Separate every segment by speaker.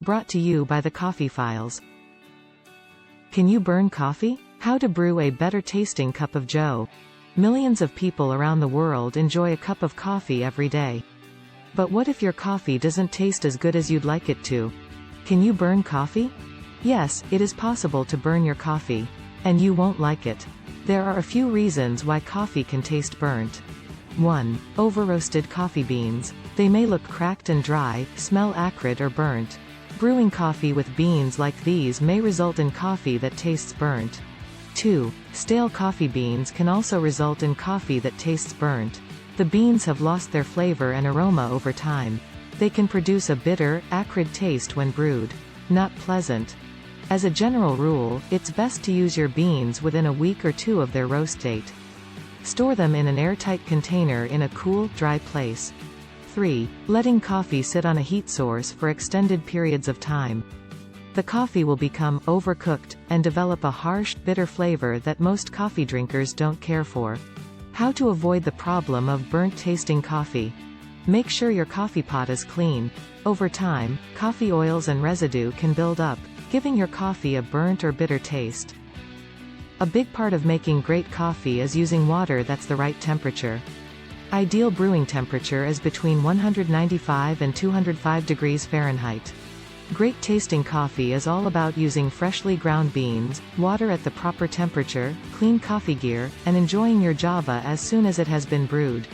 Speaker 1: Brought to you by the Coffee Files. Can you burn coffee? How to brew a better tasting cup of joe. Millions of people around the world enjoy a cup of coffee every day. But what if your coffee doesn't taste as good as you'd like it to? Can you burn coffee? Yes, it is possible to burn your coffee. And you won't like it. There are a few reasons why coffee can taste burnt. 1. Overroasted coffee beans. They may look cracked and dry, smell acrid or burnt. Brewing coffee with beans like these may result in coffee that tastes burnt. 2. Stale coffee beans can also result in coffee that tastes burnt. The beans have lost their flavor and aroma over time. They can produce a bitter, acrid taste when brewed. Not pleasant. As a general rule, it's best to use your beans within a week or two of their roast date. Store them in an airtight container in a cool, dry place. 3. Letting coffee sit on a heat source for extended periods of time. The coffee will become overcooked and develop a harsh, bitter flavor that most coffee drinkers don't care for. How to avoid the problem of burnt-tasting coffee. Make sure your coffee pot is clean. Over time, coffee oils and residue can build up, giving your coffee a burnt or bitter taste. A big part of making great coffee is using water that's the right temperature. Ideal brewing temperature is between 195 and 205 degrees Fahrenheit. Great tasting coffee is all about using freshly ground beans, water at the proper temperature, clean coffee gear, and enjoying your Java as soon as it has been brewed.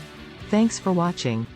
Speaker 1: Thanks for watching.